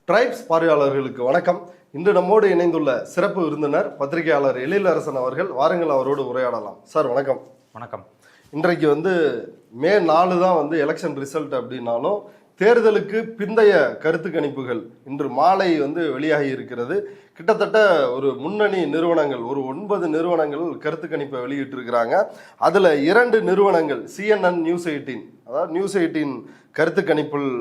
Tribes பார்வையாளர்களுக்கு வணக்கம். இன்று நம்மோடு இணைந்துள்ள சிறப்பு விருந்தினர் பத்திரிகையாளர் எழிலரசன் அவர்கள். வாருங்கள், அவரோடு உரையாடலாம். சார் வணக்கம். வணக்கம். இன்றைக்கு மே 4 தான் எலெக்ஷன் ரிசல்ட் அப்படின்னாலும் தேர்தலுக்கு பிந்தைய கருத்து கணிப்புகள் இன்று மாலை வெளியாகி இருக்கிறது. கிட்டத்தட்ட ஒரு முன்னணி நிறுவனங்கள், ஒரு 9 நிறுவனங்கள் கருத்து கணிப்பை வெளியிட்டிருக்கிறாங்க. அதில் 2 நிறுவனங்கள் CNN நியூஸ் 18, அதாவது நியூஸ் 18 கருத்து கணிப்பில்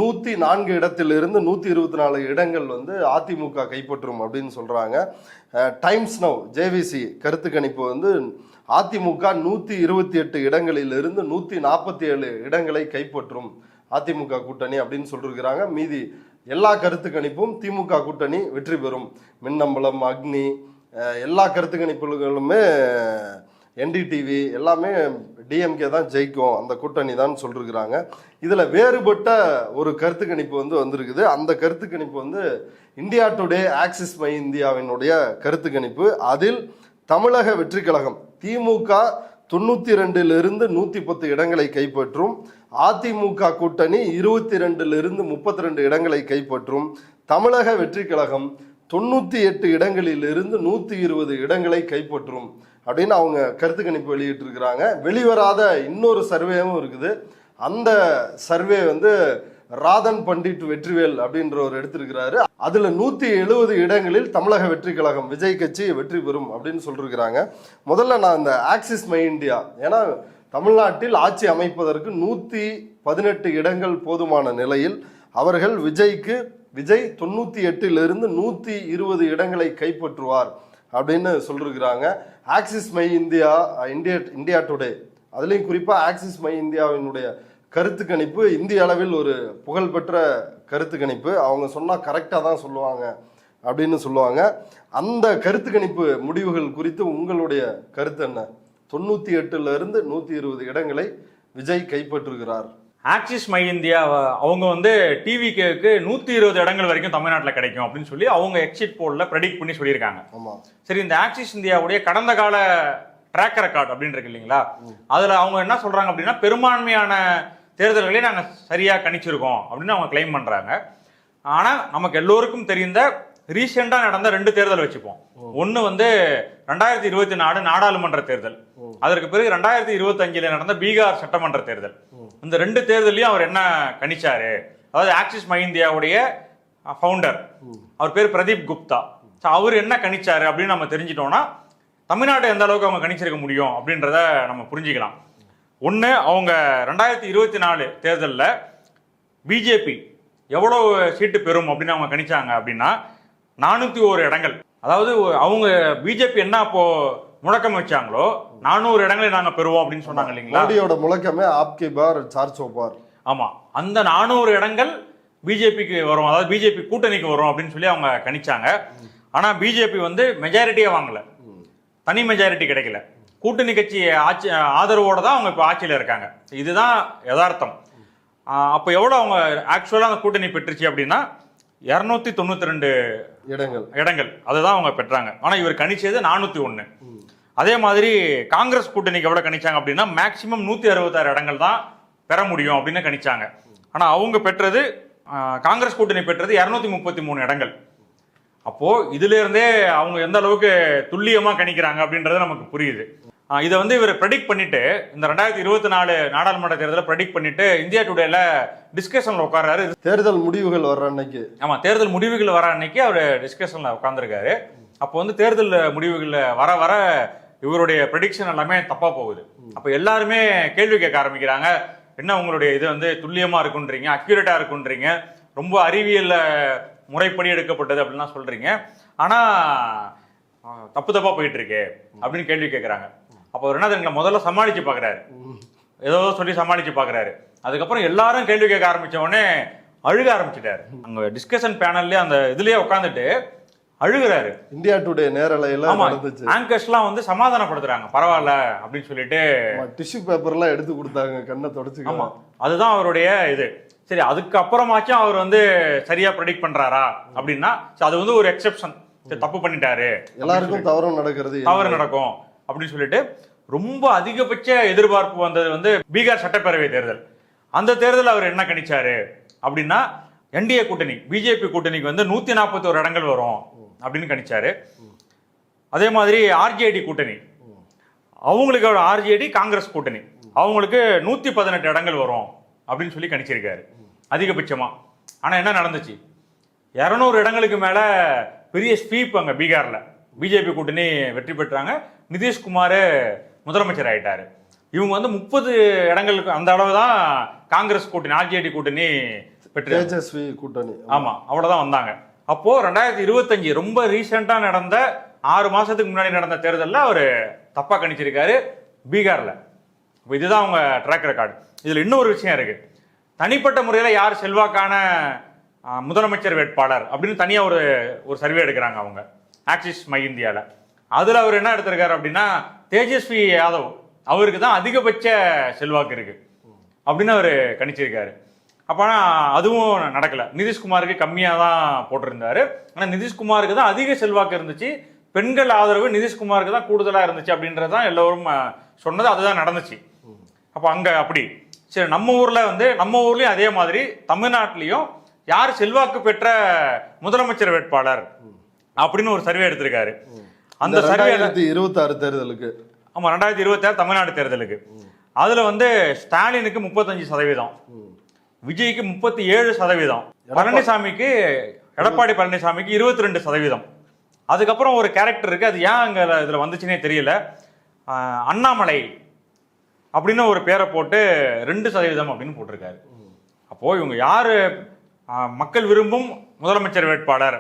104 இடத்திலிருந்து 124 இடங்கள் அதிமுக கைப்பற்றும் அப்படின்னு சொல்கிறாங்க. டைம்ஸ் நவ் JVC கருத்து கணிப்பு அதிமுக 128 இடங்களிலிருந்து 147 இடங்களை கைப்பற்றும் அதிமுக கூட்டணி அப்படின்னு சொல்லியிருக்கிறாங்க. மீதி எல்லா கருத்து கணிப்பும் திமுக கூட்டணி வெற்றி பெறும். மின்னம்பலம், அக்னி, எல்லா கருத்து கணிப்புகளுமே NDTV எல்லாமே டிஎம்கே தான் ஜெயிக்கும், அந்த கூட்டணி தான் சொல்லிருக்கிறாங்க. இதில் வேறுபட்ட ஒரு கருத்து கணிப்பு வந்திருக்குது. அந்த கருத்து கணிப்பு இந்தியா டுடே, ஆக்சிஸ் மை இந்தியாவினுடைய கருத்து கணிப்பு. அதில் தமிழக வெற்றி கழகம் திமுக 92லிருந்து 110 இடங்களை கைப்பற்றும், அதிமுக கூட்டணி 22லிருந்து 32 இடங்களை கைப்பற்றும், தமிழக வெற்றி கழகம் 98 இடங்களிலிருந்து 120 இடங்களை கைப்பற்றும் அப்படின்னு அவங்க கருத்து கணிப்பு வெளியிட்டு இருக்கிறாங்க. வெளிவராத இன்னொரு சர்வேவும் இருக்குது. அந்த சர்வே ராதன் பண்டிட் வெற்றிவேல் அப்படின்றவர் எடுத்திருக்கிறாரு. அதுல 170 இடங்களில் தமிழக வெற்றி கழகம் விஜய் கட்சி வெற்றி பெறும் அப்படின்னு சொல்லிருக்கிறாங்க. முதல்ல நான் இந்த ஆக்சிஸ் மை இந்தியா, ஏன்னா தமிழ்நாட்டில் ஆட்சி அமைப்பதற்கு 118 இடங்கள் போதுமான நிலையில் அவர்கள் விஜய் 98லிருந்து 120 இடங்களை கைப்பற்றுவார் அப்படின்னு சொல்லிருக்கிறாங்க. Axis My India, India Today, அதுலேயும் குறிப்பாக ஆக்சிஸ் மை இந்தியாவினுடைய கருத்து கணிப்பு இந்திய அளவில் ஒரு புகழ்பெற்ற கருத்து கணிப்பு. அவங்க சொன்னால் கரெக்டாக தான் சொல்லுவாங்க அப்படின்னு சொல்லுவாங்க. அந்த கருத்து கணிப்பு முடிவுகள் குறித்து உங்களுடைய கருத்து என்ன? 98லிருந்து 120 இடங்களை விஜய் கைப்பற்றுகிறார். ஆக்சிஸ் மை இந்தியா அவங்க டிவிக்கு 120 இடங்கள் வரைக்கும் தமிழ்நாட்டில் கிடைக்கும் அப்படின்னு சொல்லி அவங்க எக்ஸிட் போல்ல ப்ரெடிக்ட் பண்ணி சொல்லியிருக்காங்க. ஆமாம். சரி, இந்த ஆக்சிஸ் இந்தியாவுடைய கடந்த கால ட்ராக் ரெக்கார்ட் அப்படின்னு இருக்கு இல்லைங்களா, அதில் அவங்க என்ன சொல்றாங்க அப்படின்னா பெரும்பான்மையான தேர்தல்களே நாங்கள் சரியாக கணிச்சிருக்கோம் அப்படின்னு அவங்க கிளைம் பண்ணுறாங்க. ஆனால் நமக்கு எல்லோருக்கும் தெரிந்த ரீசெண்டாக நடந்த 2 தேர்தல் வச்சுப்போம். ஒன்று 2024 நாடாளுமன்ற தேர்தல், அதற்கு பிறகு 2025 நடந்த பீகார் சட்டமன்ற தேர்தல். இந்த 2 தேர்தலையும் அவர் என்ன கணிச்சாரு, அதாவது ஆக்சிஸ் மை இந்தியாவுடைய ஃபவுண்டர், அவர் பேர் பிரதீப் குப்தா, அவர் என்ன கணிச்சாரு அப்படின்னு நம்ம தெரிஞ்சிட்டோம்னா தமிழ்நாட்டை எந்த அளவுக்கு அவங்க கணிச்சிருக்க முடியும் அப்படின்றத நம்ம புரிஞ்சுக்கலாம். ஒன்று, அவங்க 2024 தேர்தலில் பிஜேபி எவ்வளோ சீட்டு பெறும் அப்படின்னு அவங்க கணிச்சாங்க அப்படின்னா 401 இடங்கள். அதாவது அவங்க பிஜேபி என்ன அப்போ முழக்கம் வச்சாங்களோ 400 இடங்களை நாங்கள் பெறுவோம் அப்படின்னு சொன்னாங்க இல்லைங்களா. மோடியோட முழக்கமே ஆப்கே பார் சார் சோபார். ஆமாம், அந்த 400 இடங்கள் பிஜேபிக்கு வரும், அதாவது பிஜேபி கூட்டணிக்கு வரும் அப்படின்னு சொல்லி அவங்க கணிச்சாங்க. ஆனால் பிஜேபி மெஜாரிட்டியே வாங்கல, தனி மெஜாரிட்டி கிடைக்கல, கூட்டணி கட்சி ஆட்சி ஆதரவோடு தான் அவங்க இப்போ ஆட்சியில் இருக்காங்க. இதுதான் யதார்த்தம். அப்போ எவ்வளோ அவங்க ஆக்சுவலாக அந்த கூட்டணி பெற்றுச்சு அப்படின்னா 292 இடங்கள் அதுதான் அவங்க பெற்றாங்க. ஆனால் இவர் கணிச்சது 401. அதே மாதிரி காங்கிரஸ் கூட்டணிக்கு எவ்வளோ கணிச்சாங்க அப்படின்னா மேக்சிமம் 166 இடங்கள் தான் பெற முடியும் அப்படின்னு கணிச்சாங்க. ஆனால் அவங்க பெற்றது, காங்கிரஸ் கூட்டணி பெற்றது 233 இடங்கள். அப்போ இதுல இருந்தே அவங்க எந்த அளவுக்கு துல்லியமா கணிக்கிறாங்க அப்படின்றது நமக்கு புரியுது. இதை இவர் ப்ரெடிக்ட் பண்ணிட்டு இந்த 2024 நாடாளுமன்ற தேர்தலை ப்ரெடிக்ட் பண்ணிட்டு இந்தியா டுடேல டிஸ்கஷன்ல உட்கார்றாரு. தேர்தல் முடிவுகள் வர அன்னைக்கு, ஆமா, தேர்தல் முடிவுகள் வர அன்னைக்கு அவர் டிஸ்கஷன்ல உட்கார்ந்துருக்காரு. அப்போ தேர்தல் முடிவுகள் வர வர இவருடைய ப்ரெடிக்ஷன் எல்லாமே தப்பா போகுது. அப்போ எல்லாருமே கேள்வி கேட்க ஆரம்பிக்கிறாங்க. என்ன உங்களுடைய இது துல்லியமா இருக்குன்றீங்க, அக்யூரேட்டா இருக்குன்றீங்க, ரொம்ப அறிவியல் முறைப்படி எடுக்கப்பட்டது அப்படின்லாம் சொல்றீங்க, ஆனா தப்பா போயிட்டு இருக்கு அப்படின்னு கேள்வி கேட்கறாங்க. அப்போ அவர் என்ன தெரியுங்களா, முதல்ல சமாளிச்சு பாக்குறாரு, ஏதோ சொல்லி சமாளிச்சு பாக்குறாரு. அதுக்கப்புறம் எல்லாரும் கேள்வி கேட்க ஆரம்பிச்ச உடனே அழுக ஆரம்பிச்சிட்டாரு. அங்க டிஸ்கஷன் பேனல்ல அந்த இதுலயே உட்காந்துட்டு அழுகுறாரு. இந்தியா டுடே நேரலையில ஆங்கர்ஸ்லாம் சமாதானப்படுத்துறாங்க, பரவாயில்ல அப்படின்னு சொல்லிட்டு டிஷ்யூ பேப்பர்லாம் எடுத்து கொடுத்தாங்க, கண்ணை தொடச்சு. ஆமா, அதுதான் அவருடைய இது. சரி, அதுக்கப்புறமாச்சும் அவர் சரியா ப்ரெடிக்ட் பண்றாரா அப்படின்னா அது ஒரு எக்ஸெப்ஷன். தப்பு பண்ணிட்டாரு, எல்லாருக்கும் தவறு நடக்கும் அப்படின்னு சொல்லிட்டு ரொம்ப அதிகபட்ச எதிர்பார்ப்பு வந்தது பீகார் சட்டப்பேரவை தேர்தல். அந்த தேர்தல் அவர் என்ன கணிச்சாரு அப்படின்னா என்டிஏ கூட்டணி பிஜேபி கூட்டணிக்கு வந்து 141 இடங்கள் வரும் அப்படின்னு கணிச்சாரு. அதே மாதிரி ஆர்ஜேடி கூட்டணி அவங்களுக்கு ஆர்ஜேடி காங்கிரஸ் கூட்டணி அவங்களுக்கு 118 இடங்கள் வரும் அப்படின்னு சொல்லி கணிச்சிருக்காரு அதிகபட்சமா. ஆனா என்ன நடந்துச்சு, 200 இடங்களுக்கு மேல பெரிய ஸ்வீப் அங்க பீகார்ல பிஜேபி கூட்டணி வெற்றி பெற்றாங்க. நிதிஷ்குமார் முதலமைச்சர் ஆயிட்டாரு. இவங்க வந்து 30 இடங்களுக்கு அந்த அளவு தான் காங்கிரஸ் கூட்டணி ஆர்ஜேடி கூட்டணி பெற்று தேஜஸ்வி கூட்டணி ஆமா அவ்வளவுதான் வந்தாங்க. அப்போ 2025 ரொம்ப ரீசெண்டா நடந்த 6 மாசத்துக்கு முன்னாடி நடந்த தேர்தலில் அவர் தப்பா கணிச்சிருக்காரு பீகார்ல. இப்போ இதுதான் அவங்க ட்ராக் ரெக்கார்டு. இதுல இன்னொரு விஷயம் இருக்கு. தனிப்பட்ட முறையில் யார் செல்வாக்கான முதலமைச்சர் வேட்பாளர் அப்படின்னு தனியா ஒரு சர்வே எடுக்கிறாங்க அவங்க ஆக்சிஸ் மை இந்தியால. அதுல அவர் என்ன எடுத்திருக்காரு அப்படின்னா தேஜஸ்வி யாதவ் அவருக்கு தான் அதிகபட்ச செல்வாக்கு இருக்கு அப்படின்னு அவர் கணிச்சிருக்காரு. அப்போனா அதுவும் நடக்கல. நிதிஷ்குமாருக்கு கம்மியாக தான் போட்டிருந்தாரு. ஆனால் நிதிஷ்குமாருக்கு தான் அதிக செல்வாக்கு இருந்துச்சு. பெண்கள் ஆதரவு நிதிஷ்குமாருக்கு தான் கூடுதலாக இருந்துச்சு அப்படின்றது தான் எல்லோரும் சொன்னது. அதுதான் நடந்துச்சு. அப்போ அங்கே அப்படி சரி, நம்ம ஊரில் வந்து நம்ம ஊர்லேயும் அதே மாதிரி தமிழ்நாட்டிலையும் யார் செல்வாக்கு பெற்ற முதலமைச்சர் வேட்பாளர் அப்படின்னு ஒரு சர்வே எடுத்திருக்காரு. அந்த சர்வே 2026 தேர்தலுக்கு ஆமா 2026 தமிழ்நாடு தேர்தலுக்கு அதுல வந்து ஸ்டாலினுக்கு 35%, விஜய்க்கு 37%, பழனிசாமிக்கு எடப்பாடி பழனிசாமிக்கு 22%. அதுக்கப்புறம் ஒரு கேரக்டர் இருக்கு, அது ஏன் அங்க இதுல வந்துச்சுன்னே தெரியல. அண்ணாமலை அப்படின்னு ஒரு பேரை போட்டு 2% அப்படின்னு போட்டிருக்காரு. அப்போ இவங்க யாரு மக்கள் விரும்பும் முதலமைச்சர் வேட்பாளர்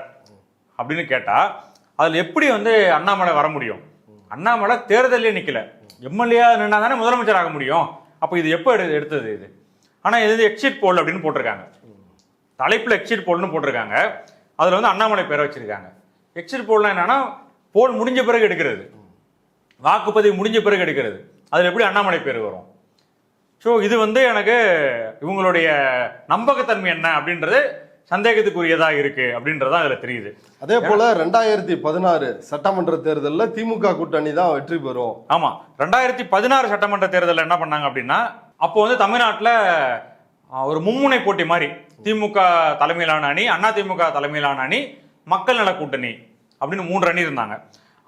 அப்படின்னு கேட்டா அதுல எப்படி வந்து அண்ணாமலை வர முடியும்? அண்ணாமலை தேர்தலே நிக்கல, எம்எல்ஏ நின்னா தானே முதலமைச்சர் ஆக முடியும். அப்போ இது எப்போ எடுத்தது இது? ஆனா இது எக்ஸிட் போல் அப்படின்னு போட்டிருக்காங்க, தலைப்புல எக்ஸிட் போல்னு போட்டிருக்காங்க. அதுல வந்து அண்ணாமலை பேரை வச்சிருக்காங்க. எக்ஸிட் போல்னா என்னன்னா போல் முடிஞ்ச பிறகு எடுக்கிறது, வாக்குப்பதிவு முடிஞ்ச பிறகு எடுக்கிறது. அதுல எப்படி அண்ணாமலை பேர் வரும்? ஸோ இது வந்து எனக்கு இவங்களுடைய நம்பகத்தன்மை என்ன அப்படின்றது சந்தேகத்துக்குரியதா இருக்கு அப்படின்றதா அதுல தெரியுது. அதே போல 2016 சட்டமன்ற தேர்தலில் திமுக கூட்டணி தான் வெற்றி பெறும். ஆமா 2016 சட்டமன்ற தேர்தலில் என்ன பண்ணாங்க அப்படின்னா அப்போ வந்து தமிழ்நாட்டில் ஒரு மும்முனை போட்டி மாதிரி திமுக தலைமையிலான அணி, அண்ணா திமுக தலைமையிலான அணி, மக்கள் நல கூட்டணி அப்படின்னு 3 அணி இருந்தாங்க.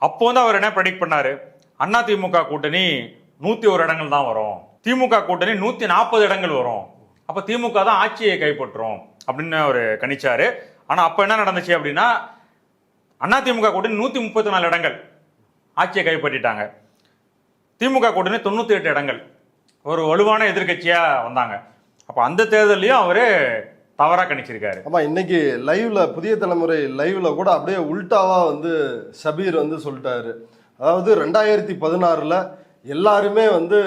அப்போ வந்து அவர் என்ன ப்ரெடிக்ட் பண்ணாரு, அண்ணா திமுக கூட்டணி 101 இடங்கள் தான் வரும், திமுக கூட்டணி 140 இடங்கள் வரும், அப்ப திமுக தான் ஆட்சியை கைப்பற்றும் அப்படின்னு அவர் கணிச்சாரு. ஆனா அப்ப என்ன நடந்துச்சு அப்படின்னா அதிமுக கூட்டணி 134 இடங்கள் ஆட்சியை கைப்பற்றிட்டாங்க. திமுக கூட்டணி 98 இடங்கள், ஒரு வலுவான எதிர்கட்சியா வந்தாங்க. அப்ப அந்த தேர்தலையும் அவரு தவறா கணிச்சிருக்காரு. ஆமா, இன்னைக்கு லைவ்ல புதிய தலைமுறை லைவ்ல கூட அப்படியே உல்டாவா வந்து ஷபீர் வந்து சொல்லிட்டாரு. அதாவது 2016 எல்லாருமே வந்து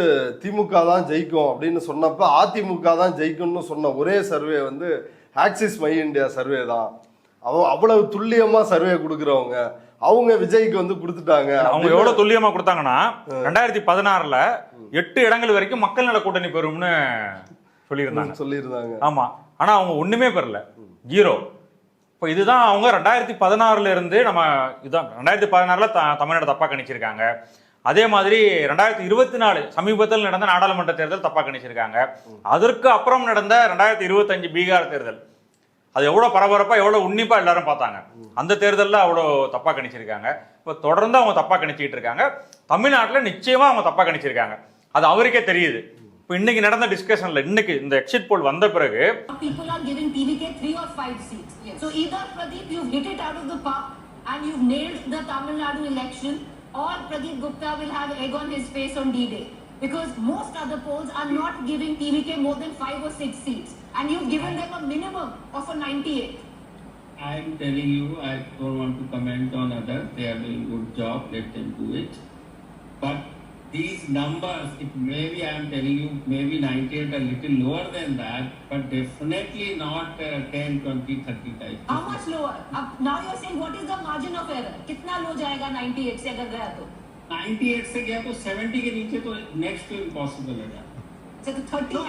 திமுக தான் ஜெயிக்கும் அப்படின்னு சொன்னப்ப அதிமுக தான் ஜெயிக்கும்னு சொன்ன ஒரே சர்வே வந்து ஆக்சிஸ் மை இந்தியா சர்வே தான். அவ்வளவு துல்லியமா சர்வே கொடுக்குறவங்க அவங்க விஜய்க்கு வந்து கொடுத்துட்டாங்க. அவங்க எவ்வளவு துல்லியமா கொடுத்தாங்கன்னா 2016 8 இடங்கள் வரைக்கும் மக்கள் நல கூட்டணி பெறும்னு சொல்லியிருந்தாங்க. ஆமா, ஆனா அவங்க ஒண்ணுமே பெறல, 0. இப்போ இதுதான் அவங்க 2016 இருந்து நம்ம இதுதான் 2016 தமிழ்நாடு தப்பா கணிச்சிருக்காங்க. அதே மாதிரி 2024 சமீபத்தில் நடந்த நாடாளுமன்ற தேர்தல் தப்பா கணிச்சிருக்காங்க. அதற்கு அப்புறம் நடந்த 2025 பீகார் தேர்தல் அது எவ்வளவு பரபரப்பா எவ்வளவு உன்னிப்பா எல்லாரும் பார்த்தாங்க. அந்த தேர்தலில் அவ்வளவு தப்பா கணிச்சிருக்காங்க. இப்போ தொடர்ந்து அவங்க தப்பா கணிச்சிட்டு இருக்காங்க. தமிழ்நாட்டில் நிச்சயமா அவங்க தப்பா கணிச்சிருக்காங்க, அது அவருக்கே தெரியுது. இப்போ இன்னைக்கு நடந்த டிஸ்கஷன்ல இன்னைக்கு இந்த எக்ஸிட் போல் வந்த பிறகு people are giving TVK 3 or 5 seats. Yes. So either Pradeep you've hit it out of the park and you've nailed the Tamil Nadu election, or Pradeep Gupta will have egg on his face on D-Day, because most other polls are not giving TVK more than 5 or 6 seats, and you've given them a minimum of a 98. I'm telling you, I don't want to comment on others. They are doing good job. Let them do it. But these numbers, it maybe I'm telling you, maybe 98 a little lower than that, but definitely not 10, 20, 30 types. How much lower? Now you're saying what is the margin of error? कितना लो जाएगा 98 से अगर गया तो? 98 से गया तो 70 के नीचे तो next to impossible है. So the 30 no,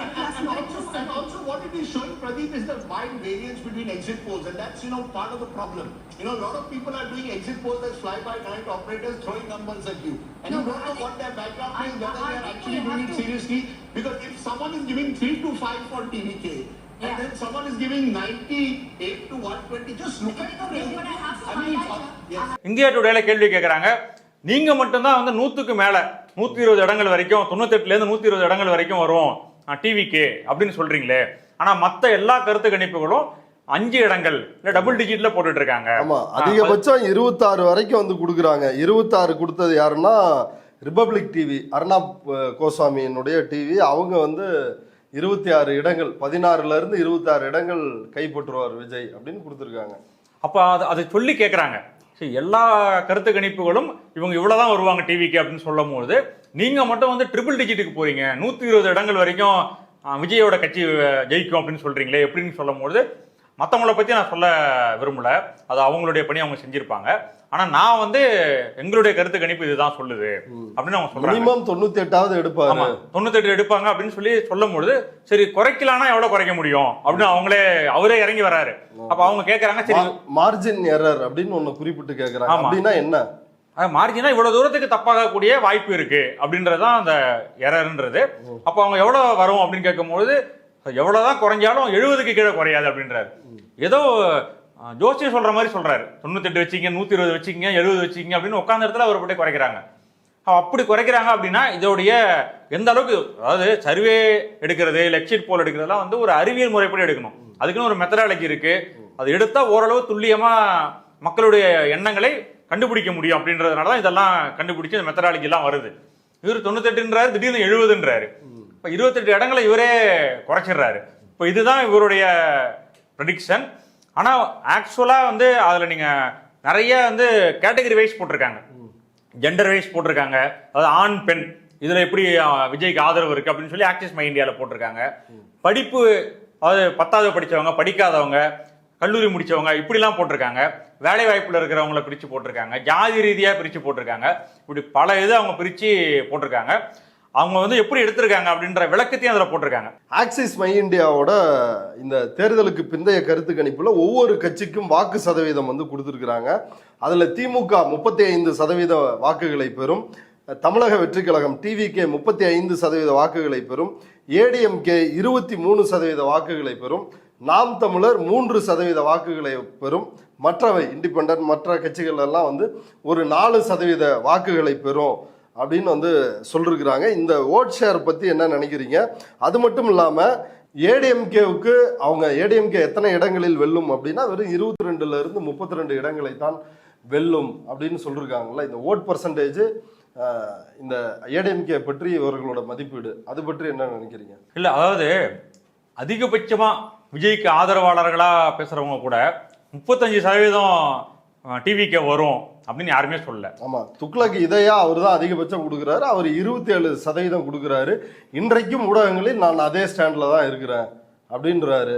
and also what it is showing, Pradeep, is the wide variance between exit polls, and that's part of the problem. A lot of people are doing exit polls as fly-by-night operators throwing numbers at you, and you don't know what their background is, whether they are actually doing it seriously. Because if someone is giving 3 to 5 for TVK, and then someone is giving 98 to 120. Just look at the But I have to I mean, highlight yes. India டுடேல கேள்வி கேட்குறாங்க, நீங்க மட்டும்தான் வந்து 100க்கு மேல 120 இடங்கள் வரைக்கும் 98லேருந்து 120 இடங்கள் வரைக்கும் வரும் டிவிக்கு அப்படின்னு சொல்றீங்களே, ஆனா மத்த எல்லா கருத்து கணிப்புகளும் 5 இடங்கள் இல்ல டபுள் டிஜிட்ல போட்டுட்டு இருக்காங்க. ஆமா, அதிகபட்சம் 26 வரைக்கும் வந்து கொடுக்குறாங்க. 26 கொடுத்தது யாருன்னா ரிபப்ளிக் டிவி, அர்ணாப் கோஸ்வாமியினுடைய டிவி. அவங்க வந்து 26 இடங்கள், 16ல இருந்து 26 இடங்கள் கைப்பற்றுவார் விஜய் அப்படின்னு கொடுத்துருக்காங்க. அப்ப அதை சொல்லி கேட்குறாங்க, சரி எல்லா கருத்து கணிப்புகளும் இவங்க இவ்வளவுதான் வருவாங்க டிவிக்கு அப்படின்னு சொல்லும் போது நீங்க மட்டும் வந்து ட்ரிபிள் டிஜிட்டுக்கு போறீங்க, 120 இடங்கள் வரைக்கும் விஜயோட கட்சி ஜெயிக்கும் அப்படின்னு சொல்றீங்களே எப்படின்னு சொல்லும் போது மற்றவங்கள பத்தி நான் சொல்ல விரும்பல, அது அவங்களுடைய பணி அவங்க செஞ்சிருப்பாங்க. ஆனா நான் வந்து எங்களுடைய கருத்து கணிப்பு இதுதான் சொல்லுது அப்படின்னு அவங்க சொல்றாங்க. மினிமம் 98வது எடுப்பாங்க, 98 எடுப்பாங்க அப்படின்னு சொல்லி சொல்லும் பொழுது சரி குறைக்கலாம்னா எவ்வளவு குறைக்க முடியும் அப்படின்னு அவரே இறங்கி வராரு. அப்ப அவங்க கேட்கறாங்க, சரி மார்ஜின் எரர் அப்படின்னு ஒண்ணு குறிப்பிட்டு கேட்கறாங்க. அப்படின்னா என்ன மார்ஜினா இவ்வளவு தூரத்துக்கு தப்பாக கூடிய வாய்ப்பு இருக்கு அப்படின்றதுதான் அந்த எரர்ன்றது. அப்ப அவங்க எவ்வளவு வரும் அப்படின்னு கேட்கும்போது எவ்வளவுதான் குறைஞ்சாலும் 70க்கு கீழே குறையாது அப்படின்றாரு. ஏதோ ஜோசியம் சொல்ற மாதிரி சொல்றாரு, 98 வச்சுங்க, 120 வச்சுக்கங்க, 70 வச்சுக்கங்க அப்படின்னு உட்கார்ந்த இடத்துல அவர் போட்டு குறைக்கிறாங்க. அப்படி குறைக்கிறாங்க அப்படின்னா இதோடைய எந்த அளவுக்கு, அதாவது சர்வே எடுக்கிறது எக்ஸிட் போல் எடுக்கிறதுலாம் வந்து ஒரு அறிவியல் முறைப்படி எடுக்கணும். அதுக்குன்னு ஒரு மெத்தடாலஜி இருக்கு. அது எடுத்தா ஓரளவு துல்லியமா மக்களுடைய எண்ணங்களை கண்டுபிடிக்க முடியும் அப்படின்றதுனாலதான் இதெல்லாம் கண்டுபிடிச்சு இந்த மெத்தடாலஜி எல்லாம் வருது. இவர் 98ன்றாரு, திடீர்னு 70ன்றாரு. இப்ப 28 இடங்களை இவரே குறைச்சிடுறாரு. இப்ப இதுதான் இவருடைய ப்ரெடிக்ஷன். ஆனா ஆக்சுவலா வந்து அதுல நீங்க நிறைய வந்து கேட்டகரி வைஸ் போட்டிருக்காங்க, ஜெண்டர் வைஸ் போட்டிருக்காங்க. அதாவது ஆண் பெண் இதுல எப்படி விஜய்க்கு ஆதரவு இருக்கு அப்படின்னு சொல்லி ஆக்சிஸ் மை இந்தியால போட்டிருக்காங்க. படிப்பு, அதாவது 10வது படிச்சவங்க, படிக்காதவங்க, கல்லூரி முடிச்சவங்க இப்படிலாம் போட்டிருக்காங்க. வேலை வாய்ப்புல இருக்கிறவங்களை பிரிச்சு போட்டிருக்காங்க, ஜாதி ரீதியா பிரிச்சு போட்டிருக்காங்க. இப்படி பல இது அவங்க பிரிச்சு போட்டிருக்காங்க. அவங்க வந்து எப்படி எடுத்திருக்காங்க அப்படின்ற விளக்கத்தையும் அதுல போட்டிருக்காங்க. ஆக்சிஸ் மை இந்தியாவோட இந்த தேர்தலுக்கு பிந்தைய கருத்து கணிப்புல ஒவ்வொரு கட்சிக்கும் வாக்கு சதவீதம் வந்து கொடுத்துருக்காங்க. அதுல திமுக 35% வாக்குகளை பெறும், தமிழக வெற்றி கழகம் டிவிகே 35% வாக்குகளை பெறும், ஏடிஎம்கே 23% வாக்குகளை பெறும், நாம் தமிழர் 3% வாக்குகளை பெறும், மற்றவை இண்டிபெண்டன்ட் மற்ற கட்சிகள் எல்லாம் வந்து ஒரு 4% வாக்குகளை பெறும் அப்படின்னு வந்து சொல்லிருக்கிறாங்க. இந்த ஓட் ஷேர் பத்தி என்ன நினைக்கிறீங்க? அது மட்டும் இல்லாம ஏடிஎம்கேவுக்கு அவங்க ஏடிஎம்கே எத்தனை இடங்களில் வெல்லும் அப்படின்னா வெறும் 22ல இருந்து 32 இடங்களை தான் வெல்லும் அப்படின்னு சொல்லிருக்காங்கல்ல. இந்த ஓட் பர்சன்டேஜ், இந்த ஏடிஎம்கே பற்றி இவர்களோட மதிப்பீடு, அது பற்றி என்ன நினைக்கிறீங்க? இல்ல, அதாவது அதிகபட்சமா விஜய்க்கு ஆதரவாளர்களா பேசுறவங்க கூட 35% டிவிக்கு வரும் அப்படின்னு யாருமே சொல்லல. ஆமா, துக்ளக் இதையா அவர் தான் அதிகபட்சம் கொடுக்குறாரு. அவர் 27% கொடுக்குறாரு. இன்றைக்கும் ஊடகங்களில் நான் அதே ஸ்டாண்ட்ல தான் இருக்கிறேன் அப்படின்றாரு.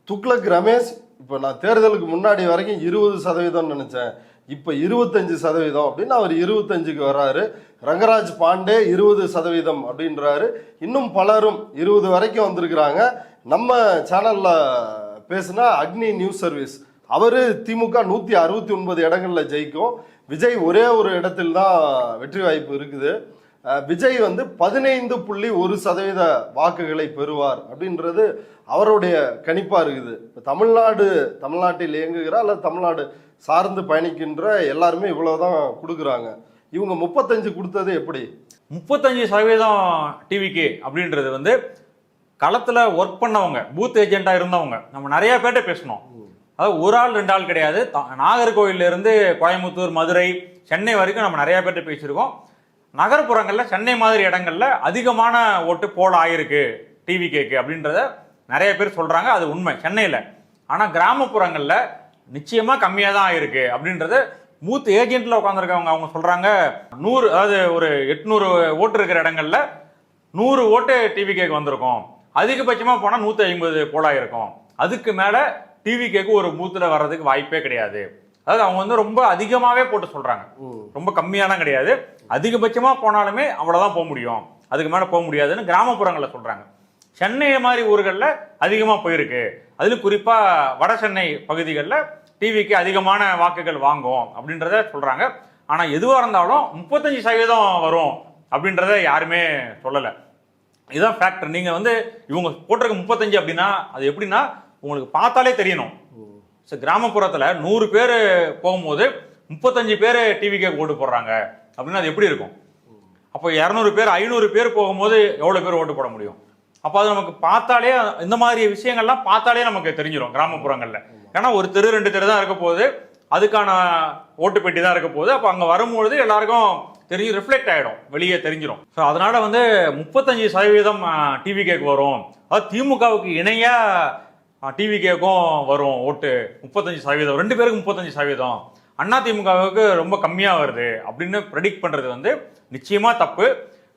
துக்ளக் ரமேஷ் இப்ப நான் தேர்தலுக்கு முன்னாடி வரைக்கும் 20% நினைச்சேன், இப்ப 25% அப்படின்னு அவர் 25க்கு வர்றாரு. ரங்கராஜ் பாண்டே 20% அப்படின்றாரு. இன்னும் பலரும் 20 வரைக்கும் வந்திருக்கிறாங்க. நம்ம சேனல்ல பேசுனா அக்னி நியூஸ் சர்வீஸ், அவரு திமுக 169 இடங்கள்ல ஜெயிக்கும், விஜய் ஒரே ஒரு இடத்தில் தான் வெற்றி வாய்ப்பு இருக்குது. விஜய் வந்து 15.1% வாக்குகளை பெறுவார் அப்படின்றது அவருடைய கணிப்பா இருக்குது. தமிழ்நாட்டில் இயங்குகிற அல்லது தமிழ்நாடு சார்ந்து பயணிக்கின்ற எல்லாருமே இவ்வளவுதான் கொடுக்குறாங்க. இவங்க 35 கொடுத்தது எப்படி? 35% டிவிக்கு அப்படின்றது வந்து களத்துல ஒர்க் பண்ணவங்க, பூத் ஏஜென்டா இருந்தவங்க, நம்ம நிறைய பேர்ட்ட பேசணும். அதாவது ஒரு ஆள் 2 ஆள் கிடையாது. நாகர்கோவில்ல இருந்து கோயம்புத்தூர், மதுரை, சென்னை வரைக்கும் நம்ம நிறைய பேர்ட்ட பேசியிருக்கோம். நகர்ப்புறங்கள்ல சென்னை மாதிரி இடங்கள்ல அதிகமான ஓட்டு போல் ஆயிருக்கு டிவிகேக்கு அப்படின்றத நிறைய பேர் சொல்றாங்க. அது உண்மை சென்னையில. ஆனா கிராமப்புறங்கள்ல நிச்சயமா கம்மியா தான் ஆயிருக்கு அப்படின்றது பூத் ஏஜென்ட்ல உட்காந்துருக்கவங்க அவங்க சொல்றாங்க. 100, அதாவது ஒரு 800 ஓட்டு இருக்கிற இடங்கள்ல 100 ஓட்டு டிவிகேக்கு வந்திருக்கும். அதிகபட்சமா போனா 150 போலாயிருக்கும். அதுக்கு மேல டிவிகேக்கு ஒரு பூத்துல வர்றதுக்கு வாய்ப்பே கிடையாது. அதாவது அவங்க வந்து ரொம்ப அதிகமாவே போட்டு சொல்றாங்க, ரொம்ப கம்மியாலாம் கிடையாது. அதிகபட்சமா போனாலுமே அவ்வளவுதான் போக முடியும், அதுக்கு மேல போக முடியாதுன்னு கிராமப்புறங்கள்ல சொல்றாங்க. சென்னை மாதிரி ஊர்களில் அதிகமா போயிருக்கு. அதுல குறிப்பா வட சென்னை பகுதிகளில் டிவிக்கு அதிகமான வாக்குகள் வாங்கும் அப்படின்றத சொல்றாங்க. ஆனா எதுவா இருந்தாலும் 35% வரும் அப்படின்றத யாருமே சொல்லலை. இதுதான் ஃபேக்டர். நீங்க வந்து இவங்க போட்டிருக்க 35 அப்படின்னா அது எப்படின்னா உங்களுக்கு பார்த்தாலே தெரியணும். கிராமப்புறத்துல 100 பேர் போகும்போது 35 பேர் டிவிக்கே ஓட்டு போடுறாங்க அப்படின்னா அது எப்படி இருக்கும்? அப்போ 200 பேர் 500 பேர் போகும்போது எவ்வளவு பேர் ஓட்டு போட முடியும்? அப்போ அது நமக்கு பார்த்தாலே இந்த மாதிரி விஷயங்கள்லாம் பார்த்தாலே நமக்கு தெரிஞ்சிடும் கிராமப்புறங்கள்ல. ஏன்னா ஒரு தெரு 2 தெரு தான் இருக்க போகுது, அதுக்கான ஓட்டு பெட்டி தான் இருக்க போகுது. அப்போ அங்கே வரும்பொழுது எல்லாருக்கும் தெரியும், ரிஃப்ளெக்ட் ஆகிடும், வெளியே தெரிஞ்சிடும். ஸோ அதனால வந்து 35% டிவிகேக்கு வரும். அதாவது திமுகவுக்கு இணையா டிவிகேக்கும் வரும் ஓட்டு 35%, 2 பேருக்கு 35%. அண்ணா திமுகவுக்கு ரொம்ப கம்மியாக வருது அப்படின்னு ப்ரெடிக்ட் பண்ணுறது வந்து நிச்சயமா தப்பு.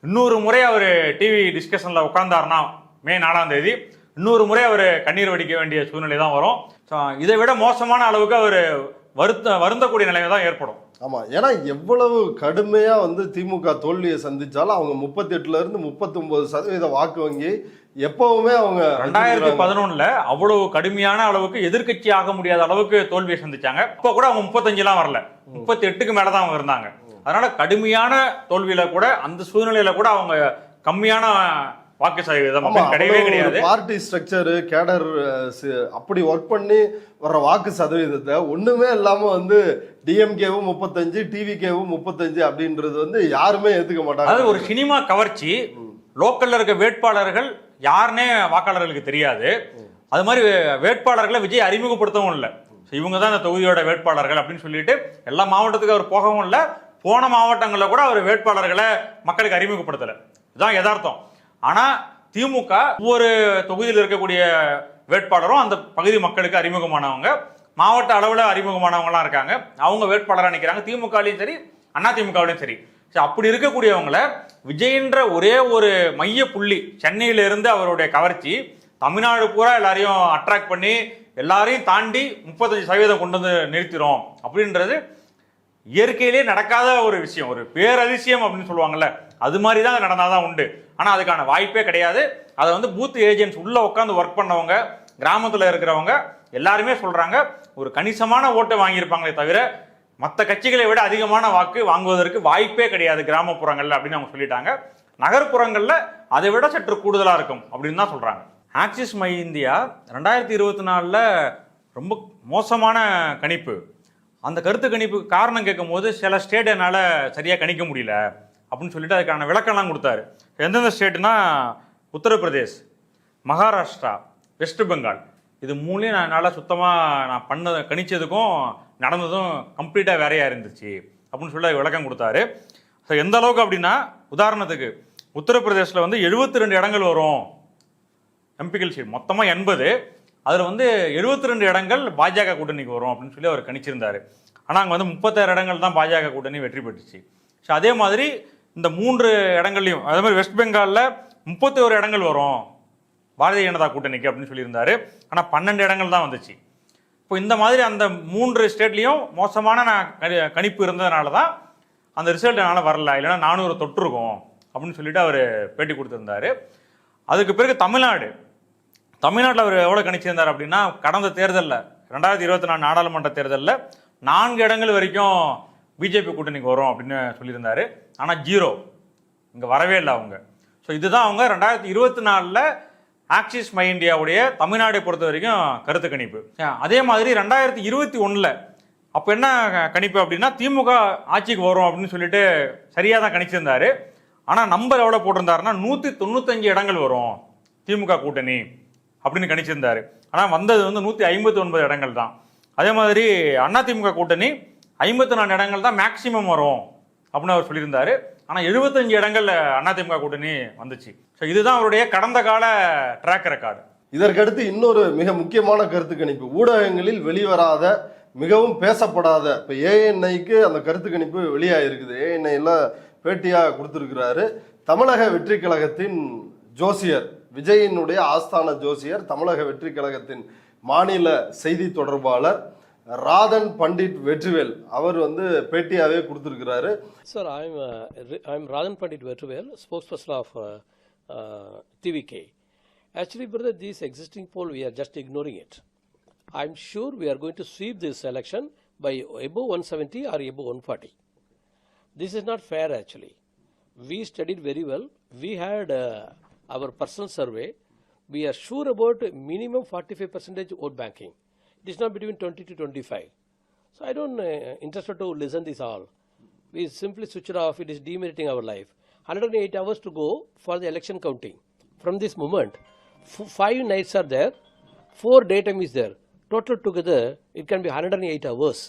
இன்னொரு முறை அவர் டிவி டிஸ்கஷனில் உட்கார்ந்தாருன்னா மே 4ஆம் தேதி இன்னொரு முறை அவர் கண்ணீர் வடிக்க வேண்டிய சூழ்நிலை தான் வரும். இதை விட மோசமான அளவுக்கு அவர் வருந்தக்கூடிய நிலைமை தான் ஏற்படும். ஆமா, ஏன்னா எவ்வளவு கடுமையா வந்து திமுக தோல்வியை சந்திச்சாலும் அவங்க 38% இருந்து 39% வாக்கு வங்கி எப்பவுமே அவங்க 2011 அவ்வளவு கடுமையான அளவுக்கு எதிர்கட்சி ஆக முடியாத அளவுக்கு தோல்வியை சந்திச்சாங்க. இப்ப கூட அவங்க 35 வரல, 38க்கு மேலதான் அவங்க இருந்தாங்க. அதனால கடுமையான தோல்வியில கூட அந்த சூழ்நிலையில கூட அவங்க கம்மியான வாக்கு சதவீதம் கிடையவே கிடையாது. பார்ட்டி ஸ்ட்ரக்சர் கேடர் அப்படி ஒர்க் பண்ணி வர்ற வாக்கு சதவீதத்தை ஒண்ணுமே இல்லாம வந்து டிஎம்கேவும் 35 டிவிகேவும் 35 அப்படின்றது வந்து யாருமே ஏத்துக்க மாட்டாங்க. அது ஒரு சினிமா கவர்ச்சி. லோக்கல்ல இருக்க வேட்பாளர்கள் யாருன்னே வாக்காளர்களுக்கு தெரியாது. அது மாதிரி வேட்பாளர்களை விஜய் அறிமுகப்படுத்தவும் இல்லை. இவங்க தான் இந்த தொகுதியோட வேட்பாளர்கள் அப்படின்னு சொல்லிட்டு எல்லா மாவட்டத்துக்கு அவர் போகவும் இல்லை. போன மாவட்டங்களில் கூட அவர் வேட்பாளர்களை மக்களுக்கு அறிமுகப்படுத்தலை. இதுதான் யதார்த்தம். ஆனா திமுக ஒவ்வொரு தொகுதியில் இருக்கக்கூடிய வேட்பாளரும் அந்த பகுதி மக்களுக்கு அறிமுகமானவங்க, மாவட்ட அளவில் அறிமுகமானவங்கலாம் இருக்காங்க. அவங்க வேட்பாளராக நிற்கிறாங்க, திமுகலையும் சரி அண்ணா திமுகவிலையும் சரி. அப்படி இருக்கக்கூடியவங்களை விஜயன்ற ஒரே ஒரு மைய புள்ளி சென்னையிலிருந்து அவருடைய கவர்ச்சி தமிழ்நாடு பூரா எல்லாரையும் அட்ராக்ட் பண்ணி எல்லாரையும் தாண்டி 35% கொண்டு வந்து நிறுத்திடும் அப்படின்றது இயற்கையிலே நடக்காத ஒரு விஷயம், ஒரு பேரதிசயம் அப்படின்னு சொல்லுவாங்கல்ல, அது மாதிரி தான் நடந்தாதான் உண்டு. ஆனால் அதுக்கான வாய்ப்பே கிடையாது. அதை வந்து பூத் ஏஜென்ட்ஸ் உள்ள உட்காந்து ஒர்க் பண்ணவங்க, கிராமத்தில் இருக்கிறவங்க எல்லாருமே சொல்றாங்க, ஒரு கணிசமான ஓட்டை வாங்கியிருப்பாங்களே தவிர மற்ற கட்சிகளை விட அதிகமான வாக்கு வாங்குவதற்கு வாய்ப்பே கிடையாது கிராமப்புறங்கள்ல அப்படின்னு அவங்க சொல்லிட்டாங்க. நகர்ப்புறங்கள்ல அதை விட சற்று கூடுதலா இருக்கும் அப்படின்னு தான் சொல்றாங்க. ஆக்சிஸ் மை இந்தியா 2024 ரொம்ப மோசமான கணிப்பு. அந்த கருத்து கணிப்புக்கு காரணம் கேட்கும் போது சில ஸ்டேட் என்னால் சரியாக கணிக்க முடியல அப்படின்னு சொல்லிட்டு அதுக்கான விளக்கம்லாம் கொடுத்தாரு. எந்தெந்த ஸ்டேட்னா உத்தரப்பிரதேஷ், மகாராஷ்டிரா, வெஸ்ட் பெங்கால், இது மூலையும் என்னால் சுத்தமாக நான் கணிச்சதுக்கும் நடந்ததும் கம்ப்ளீட்டாக வேறையாக இருந்துச்சு அப்படின்னு சொல்லி விளக்கம் கொடுத்தாரு. ஸோ எந்த அளவுக்கு அப்படின்னா, உதாரணத்துக்கு உத்தரப்பிரதேசில் வந்து 72 இடங்கள் வரும் எம்பிக்கள் சீட், மொத்தமாக 80. அதில் வந்து 72 இடங்கள் பாஜக கூட்டணிக்கு வரும் அப்படின்னு சொல்லி அவர் கணிச்சிருந்தாரு. ஆனால் அங்கே வந்து 36 இடங்கள் தான் பாஜக கூட்டணி வெற்றி பெற்றுச்சு. ஸோ அதே மாதிரி இந்த 3 இடங்கள்லையும், அதே மாதிரி வெஸ்ட் பெங்காலில் 31 இடங்கள் வரும் பாரதிய ஜனதா கூட்டணிக்கு அப்படின்னு சொல்லியிருந்தாரு. ஆனால் 12 இடங்கள் தான் வந்துச்சு. இப்போ இந்த மாதிரி அந்த 3 ஸ்டேட்லேயும் மோசமான கணிப்பு இருந்ததுனால தான் அந்த ரிசல்ட் என்னால் வரல, இல்லைன்னா 400 தொட்டிருக்கும் அப்படின்னு சொல்லிட்டு அவர் பேட்டி கொடுத்துருந்தாரு. அதுக்கு பிறகு தமிழ்நாட்டில் அவர் எவ்வளோ கணிச்சிருந்தார் அப்படின்னா, கடந்த தேர்தலில் 2024 நாடாளுமன்ற தேர்தலில் 4 இடங்கள் வரைக்கும் பிஜேபி கூட்டணிக்கு வரும் அப்படின்னு சொல்லியிருந்தாரு. ஆனால் 0, இங்கே வரவே இல்லை அவங்க. ஸோ இதுதான் அவங்க 2024 ஆக்சிஸ் மை இந்தியாவுடைய தமிழ்நாடை பொறுத்த வரைக்கும் கருத்து கணிப்பு. அதே மாதிரி 2021 அப்போ என்ன கணிப்பு அப்படின்னா, திமுக ஆட்சிக்கு வரும் அப்படின்னு சொல்லிட்டு சரியாக தான் கணிச்சிருந்தாரு. ஆனால் நம்பர் எவ்வளோ போட்டிருந்தாருன்னா 195 இடங்கள் வரும் திமுக கூட்டணி அப்படின்னு கணிச்சிருந்தாரு. ஆனால் வந்தது வந்து 159 இடங்கள் தான். அதே மாதிரி அதிமுக கூட்டணி 54 இடங்கள் தான் மேக்சிமம் வரும் அப்படின்னு அவர் சொல்லியிருந்தாரு. ஆனால் 75 இடங்கள் அதிமுக கூட்டணி வந்துச்சு. ஸோ இதுதான் அவருடைய கடந்த கால ட்ராக் ரெக்கார்டு. இதற்கடுத்து இன்னொரு மிக முக்கியமான கருத்து கணிப்பு, ஊடகங்களில் வெளிவராத மிகவும் பேசப்படாத, இப்போ ஏஎன்ஐக்கு அந்த கருத்து கணிப்பு வெளியாகிருக்குது. ஏஎன்ஐல பேட்டியாக கொடுத்துருக்கிறாரு தமிழக வெற்றி கழகத்தின் ஜோசியர், விஜயினுடைய ஆஸ்தான ஜோசியர், தமிழக வெற்றி கழகத்தின் மாநில செய்தி தொடர்பாளர் ராதன் பண்டிட் வெற்றிவேல். அவர் வந்து பேட்டியாவே கொடுத்துருக்கிறாரு. Sir, I'm Radhan Pandit Vetrivel, spokesperson of TVK. Actually, brother, this existing poll, we are just ignoring it. I'm sure we are going to sweep this election by above 170 or above 140. This is not fair actually. We studied very well. We had our personal survey, we are sure about minimum 45% vote banking. It is not between 20 to 25. So I don't interested to listen this all. We simply switch it off. It is demeriting our life. 108 hours to go for the election counting. From this moment, 5 nights are there, 4 daytime is there. Total together, it can be 108 hours.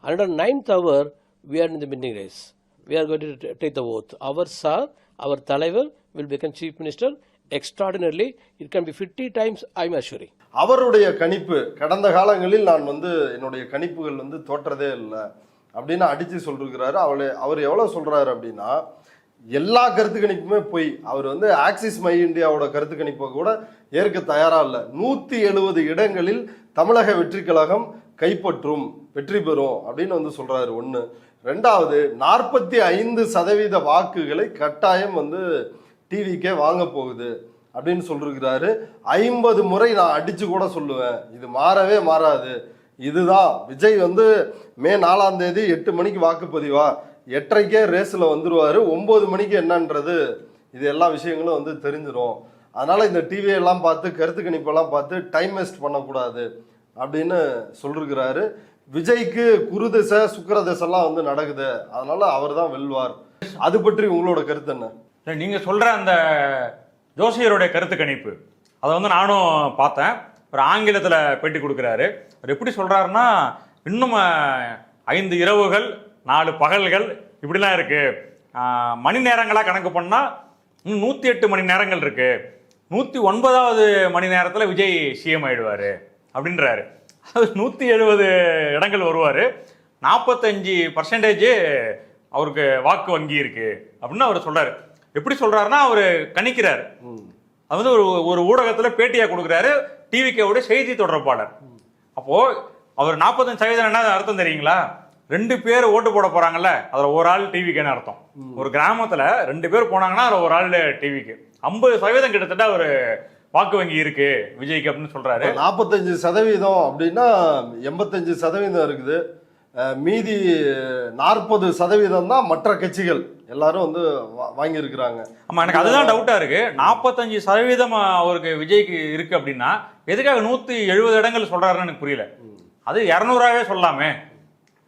109th hour, we are in the winning race. We are going to take the oath. Our Talaivar will become Chief Minister. Extraordinarily, it can be 50 times, I'm assuring. அவருடைய கணிப்பு கடந்த காலங்களில் நான் வந்து என்னுடைய கணிப்புகள் வந்து தோற்றதே இல்லை அப்படின்னு அடிச்சு சொல்லிருக்கிறாரு. அவர் எவ்வளவு சொல்றாரு அப்படின்னா, எல்லா கருத்து கணிப்புமே போய் அவர் வந்து ஆக்சிஸ் மை இந்தியாவோட கருத்து கணிப்பை கூட ஏற்க தயாரா இல்லை. 170 இடங்களில் தமிழக வெற்றி கழகம் கைப்பற்றும், வெற்றி பெறும் அப்படின்னு வந்து சொல்றாரு. ஒன்று. ரெண்டாவது, 45% வாக்குகளை கட்டாயம் வந்து டிவிக்கே வாங்க போகுது அப்படின்னு சொல்லிருக்கிறாரு. 50 முறை நான் அடிச்சு கூட சொல்லுவேன், இது மாறவே மாறாது. இதுதான் விஜய் வந்து மே 4ஆம் தேதி 8 மணிக்கு வாக்குப்பதிவா, 8:30க்கே ரேஸில் வந்துருவாரு. 9 மணிக்கு என்னன்றது இது எல்லா விஷயங்களும் வந்து தெரிஞ்சிடும். அதனால இந்த டிவியெல்லாம் பார்த்து கருத்து கணிப்பெல்லாம் பார்த்து டைம் வேஸ்ட் பண்ணக்கூடாது அப்படின்னு சொல்லிருக்கிறாரு. விஜய்க்கு குரு திசை சுக்கிர திசைலாம் வந்து நடக்குது, அதனால அவர் தான் வெல்வார். அது பற்றி உங்களோட கருத்து என்ன? நீங்க சொல்ற அந்த ஜோசியருடைய கருத்து கணிப்பு அதை வந்து நானும் பார்த்தேன். ஒரு ஆங்கிலத்தில் பேட்டி கொடுக்குறாரு. அவர் எப்படி சொல்றாருன்னா, இன்னும் 5 இரவுகள் 4 பகல்கள் இப்படிலாம் இருக்கு, மணி நேரங்களாக கணக்கு பண்ணா இன்னும் 108 மணி நேரங்கள் இருக்கு, 109வது மணி நேரத்தில் விஜய் சிஎம் ஆயிடுவாரு அப்படின்றாரு. அது 170 இடங்கள் வருவார், 45% அவருக்கு வாக்கு வங்கி இருக்கு அப்படின்னு அவர் சொல்றாரு. எப்படி சொல்றாருன்னா, அவர் கணிக்கிறார். அது வந்து ஒரு ஊடகத்தில் பேட்டியா கொடுக்குறாரு, டிவிக்கோட செய்தி தொடர்பாளர். அப்போ அவர் 45% என்ன அர்த்தம் தெரியுங்களா? 2 பேர் ஓட்டு போட போறாங்கல்ல, அதுல ஒரு ஆள் டிவிக்குன்னு அர்த்தம். ஒரு கிராமத்துல 2 பேர் போனாங்கன்னா அதுல ஒரு ஆள் டிவிக்கு. 50% கிட்டத்தட்ட ஒரு வாக்கு வங்கி இருக்கு விஜய்க்கு அப்படின்னு சொல்றாரு. 45% அப்படின்னா 85% இருக்குது. மீதி 40% தான் மற்ற கட்சிகள் எல்லாரும் வந்து வாங்கி இருக்கிறாங்க. ஆமா, எனக்கு அதுதான் டவுட்டா இருக்கு. 45% அவருக்கு விஜய்க்கு இருக்கு அப்படின்னா எதுக்காக 170 இடங்கள் சொல்றாருன்னு எனக்கு புரியல. அது 200ஆவே சொல்லாமே,